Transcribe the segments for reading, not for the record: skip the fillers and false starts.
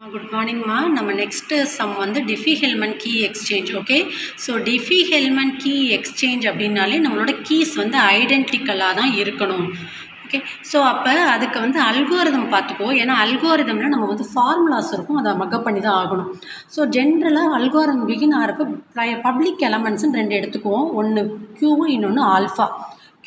Good morning ma. நம்ம next sum வந்து Diffie-Hellman key exchange. Okay, so Diffie-Hellman key exchange அப்படின்னாலே நம்மளோட keys வந்து ஐடென்டிக்கலாக தான் இருக்கணும். ஓகே, ஸோ அப்போ அதுக்கு வந்து அல்கோரிதம் பார்த்துக்கோ. ஏன்னா அல்கோரிதமில் நம்ம வந்து ஃபார்முலாஸ் இருக்கும், அதை மக்கப் பண்ணி தான் ஆகணும். ஸோ ஜென்ரலாக அல்கோரிதம் பிகின் ஆகிறப்ப பப்ளிக் எலமெண்ட்ஸ்ன்னு ரெண்டு எடுத்துக்குவோம். ஒன்று க்யூவும் இன்னொன்று ஆல்ஃபா.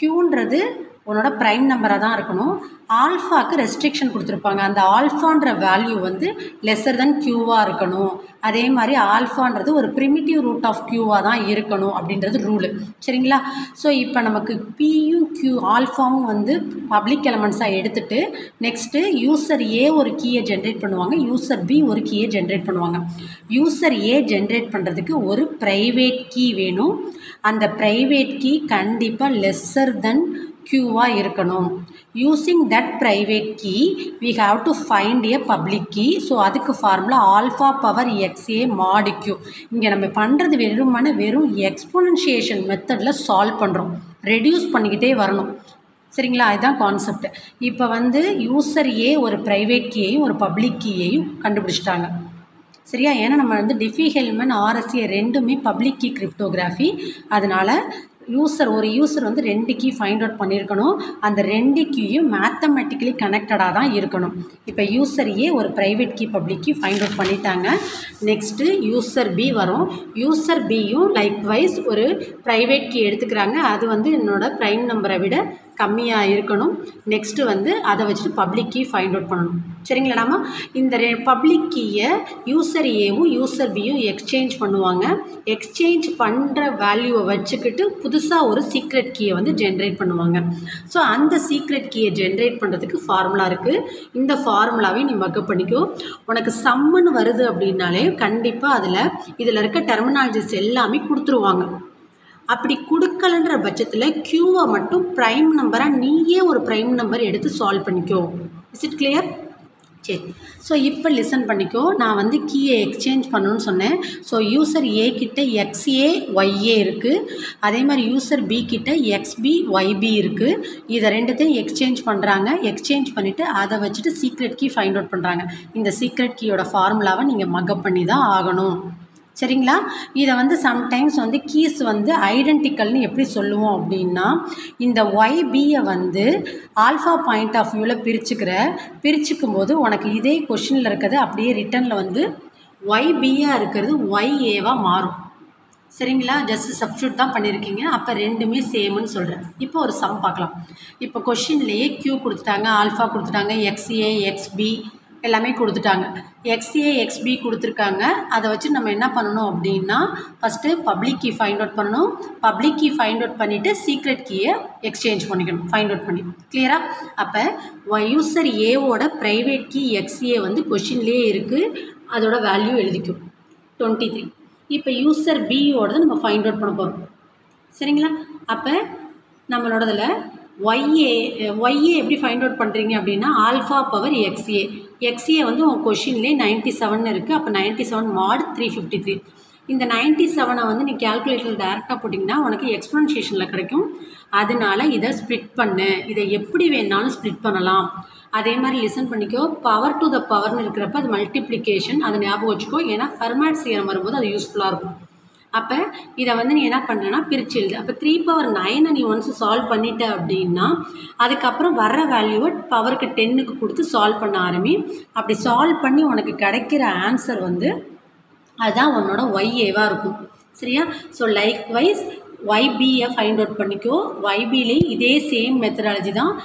க்யூன்றது உன்னோட ப்ரைம் நம்பராக தான் இருக்கணும். ஆல்ஃபாவுக்கு ரெஸ்ட்ரிக்ஷன் கொடுத்துருப்பாங்க. அந்த ஆல்ஃபான்ற வேல்யூ வந்து லெஸ்ஸர் தென் க்யூவாக இருக்கணும். அதே மாதிரி ஆல்ஃபான்றது ஒரு ப்ரிமிட்டிவ் ரூட் ஆஃப் க்யூவாக தான் இருக்கணும் அப்படின்றது ரூலு. சரிங்களா? ஸோ இப்போ நமக்கு பியும் க்யூ ஆல்ஃபாவும் வந்து பப்ளிக் எலமெண்ட்ஸாக எடுத்துகிட்டு நெக்ஸ்ட்டு யூசர் ஏ ஒரு கீயை ஜென்ரேட் பண்ணுவாங்க, யூசர் பி ஒரு கீயை ஜென்ரேட் பண்ணுவாங்க. யூசர் ஏ ஜென்ரேட் பண்ணுறதுக்கு ஒரு ப்ரைவேட் கீ வேணும். அந்த ப்ரைவேட் கீ கண்டிப்பாக லெஸ்ஸர் தென் க்யூவாக இருக்கணும். Using that private key we have to find a public key. So அதுக்கு formula alpha power X A mod Q. இங்கே நம்ம பண்ணுறது வெறும் எக்ஸ்பொனன்ஷியேஷன் மெத்தடில் சால்வ் பண்ணுறோம். ரெடியூஸ் பண்ணிக்கிட்டே வரணும். சரிங்களா? அதுதான் கான்செப்ட். இப்போ வந்து யூசர் ஏ ஒரு ப்ரைவேட் கீயையும் ஒரு பப்ளிக் கீயையும் கண்டுபிடிச்சிட்டாங்க. சரியா? ஏன்னா நம்ம வந்து டிஃபி-ஹெல்மன் ஆர்எஸ்ஏ ரெண்டுமே பப்ளிக் கீ கிரிப்டோகிராஃபி. அதனால் ஒரு யூசர் வந்து ரெண்டு கீ ஃபைண்ட் அவுட் பண்ணியிருக்கணும். அந்த ரெண்டு கீயும் மேத்தமெட்டிக்கலி கனெக்டடாக தான் இருக்கணும். இப்போ யூசர் ஏ ஒரு private key public key find out பண்ணிட்டாங்க. நெக்ஸ்ட்டு யூசர் பி வரும். யூசர் பியும் லைக்வைஸ் ஒரு ப்ரைவேட் கீ எடுத்துக்கிறாங்க. அது வந்து என்னோடய ப்ரைம் நம்பரை விட கம்மியாக இருக்கணும். நெக்ஸ்ட்டு வந்து அதை வச்சுட்டு பப்ளிக் கீ ஃபைண்ட் அவுட் பண்ணணும். சரிங்களாடாமா? இந்த பப்ளிக் கீயை யூசர் ஏவும் யூசர் பியும் எக்ஸ்சேஞ்ச் பண்ணுவாங்க. எக்ஸ்சேஞ்ச் பண்ணுற வேல்யூவை வச்சுக்கிட்டு புதுசாக ஒரு சீக்ரெட் கீயை வந்து ஜென்ரேட் பண்ணுவாங்க. ஸோ அந்த சீக்ரெட் கீயை ஜென்ரேட் பண்ணுறதுக்கு ஃபார்முலா இருக்குது. இந்த ஃபார்முலாவை நீ மக்கப் பண்ணிக்கோ. உனக்கு சம்முன்னு வருது அப்படின்னாலே கண்டிப்பாக இதில் இருக்க டெர்மினாலஜிஸ் எல்லாமே கொடுத்துருவாங்க. அப்படி கொடுக்கலன்ற பட்சத்தில் க்யூவை மட்டும் ப்ரைம் நம்பராக நீயே ஒரு ப்ரைம் நம்பர் எடுத்து சால்வ் பண்ணிக்கோ. Is it clear? சரி, ஸோ இப்போ லிசன் பண்ணிக்கோ. நான் வந்து கீயை எக்ஸ்சேஞ்ச் பண்ணணும்னு சொன்னேன். ஸோ யூசர் ஏ கிட்ட எக்ஸ்ஏ ஒய்ஏ இருக்குது. அதே மாதிரி யூசர் பி கிட்ட எக்ஸ்பி ஒய்பி இருக்குது. இதை ரெண்டுத்தையும் எக்ஸ்சேஞ்ச் பண்ணுறாங்க. எக்ஸ்சேஞ்ச் பண்ணிவிட்டு அதை வச்சுட்டு சீக்ரெட் கீ ஃபைண்ட் அவுட் பண்ணுறாங்க. இந்த சீக்ரெட் கீயோட ஃபார்முலாவை நீங்கள் மக்கப் பண்ணி தான் ஆகணும். சரிங்களா? இதை வந்து சம்டைம்ஸ் வந்து கீஸ் வந்து ஐடென்டிக்கல்னு எப்படி சொல்லுவோம் அப்படின்னா, இந்த ஒய்பியை வந்து ஆல்ஃபா பாயிண்ட் ஆஃப் வியூவில் பிரிச்சுக்கும் போது உனக்கு இதே கொஷினில் இருக்கிறது அப்படியே ரிட்டனில் வந்து ஒய்பியாக இருக்கிறது ஒய்ஏவாக மாறும். சரிங்களா? ஜஸ்ட் சப்ஸ்டியூட் தான் பண்ணியிருக்கீங்க. அப்போ ரெண்டுமே சேம்னு சொல்கிறேன். இப்போ ஒரு சம் பார்க்கலாம். இப்போ கொஷின்லேயே க்யூ கொடுத்துட்டாங்க, ஆல்ஃபா கொடுத்துட்டாங்க, எக்ஸ்ஏ எக்ஸ்பி எல்லாமே கொடுத்துட்டாங்க. எக்ஸ்ஏ எக்ஸ்பி கொடுத்துருக்காங்க. அதை வச்சு நம்ம என்ன பண்ணணும் அப்படின்னா, first public key find out பண்ணணும். பப்ளிக் கீ ஃபைண்ட் அவுட் பண்ணிவிட்டு சீக்ரெட் கீயை எக்ஸ்சேஞ்ச் பண்ணிக்கணும், ஃபைண்ட் அவுட் பண்ணி. கிளியராக? அப்போ யூசர் ஏவோட ப்ரைவேட் கீ எக்ஸ்ஏ வந்து கொஷின்லேயே இருக்குது. அதோட வேல்யூ எழுதிக்கும் 23. இப்போ யூசர் பியோடது நம்ம ஃபைண்ட் அவுட் பண்ண போகிறோம். சரிங்களா? அப்போ நம்மளோடதில் ஒய்ஏ எப்படி ஃபைண்ட் அவுட் பண்ணுறீங்க அப்படின்னா, ஆல்ஃபா பவர் எக்ஸ்ஏ வந்து உங்கள் கொஷின்லேயே 97 இருக்குது. அப்போ 97 mod 353. இந்த 97 வந்து நீ கேல்குலேட்டரில் டேரெக்டாக போட்டிங்கன்னா உனக்கு எக்ஸ்பொனன்ஷியேஷனில் கிடைக்கும். அதனால இதை ஸ்ப்ளிட் பண்ணு. இதை எப்படி வேணாலும் ஸ்ப்ளிட் பண்ணலாம். அதே மாதிரி லிசன் பண்ணிக்கோ. பவர் டு த பவர்னு இருக்கிறப்ப அது மல்டிப்ளிகேஷன், அதை ஞாபகம் வச்சுக்கோ. ஏன்னா ஃபெர்மாட் தியரம் வரும்போது அது யூஸ்ஃபுல்லாக இருக்கும். அப்போ இதை வந்து நீ என்ன பண்ணுறேன்னா பிரித்து எழுது. அப்போ 3/9 நீ ஒன்ஸ் சால்வ் பண்ணிட்ட அப்படின்னா அதுக்கப்புறம் வர்ற வேல்யூவை பவருக்கு 10க்கு கொடுத்து சால்வ் பண்ண ஆரம்பி. அப்படி சால்வ் பண்ணி உனக்கு கிடைக்கிற ஆன்சர் வந்து அதுதான் உன்னோட ஒய்ஏவாக இருக்கும். சரியா? ஸோ லைக்வைஸ் ஒய்பியை ஃபைண்ட் அவுட் பண்ணிக்கோ. ஒய்பிலேயும் இதே சேம் மெத்தடாலஜி தான்.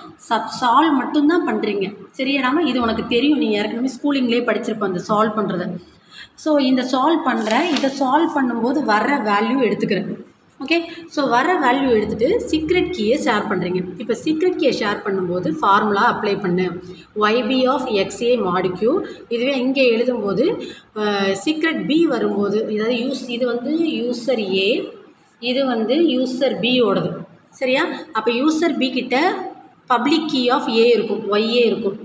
சால்வ் மட்டும்தான் பண்ணுறீங்க. சரியாடாம? இது உனக்கு தெரியும், நீ ஏற்கனவே ஸ்கூலிங்லேயே படிச்சிருப்ப அந்த சால்வ் பண்ணுறதை. ஸோ இந்த இதை சால்வ் பண்ணும்போது வர்ற வேல்யூ எடுத்துக்கிறேன். ஓகே, ஸோ வர்ற வேல்யூ எடுத்துகிட்டு சீக்ரெட் கீயை ஷேர் பண்ணுறீங்க. இப்போ சீக்ரெட் கீயை ஷேர் பண்ணும்போது ஃபார்முலா அப்ளை பண்ணு. Y B of X A mod Q. இதுவே இங்கே எழுதும்போது சீக்ரெட் பி வரும்போது இது வந்து யூசர் ஏ, இது வந்து யூசர் பியோடது. சரியா? அப்போ யூசர் பி கிட்ட பப்ளிக் கீ ஆஃப் ஏ இருக்கும், ஒய்ஏ இருக்கும்.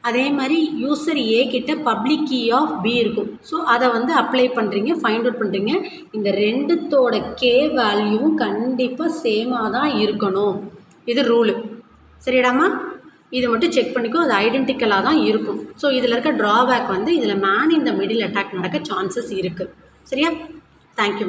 அதே மாதிரி யூசர் ஏ கிட்ட பப்ளிக் கீ ஆஃப் பி இருக்கும். ஸோ அதை வந்து அப்ளை பண்ணுறீங்க, ஃபைண்ட் அவுட் பண்ணுறீங்க. இந்த ரெண்டுத்தோட கே வேல்யூவும் கண்டிப்பாக சேமாக தான் இருக்கணும். இது ரூலு. சரிடாமா? இதை மட்டும் செக் பண்ணிக்கோ. அது ஐடென்டிக்கலாக தான் இருக்கும். ஸோ இதில் இருக்க ட்ராபேக் வந்து இதில் மேன் இந்த மிடில் அட்டாக் நடக்க சான்சஸ் இருக்குது. சரியா? தேங்க்யூ.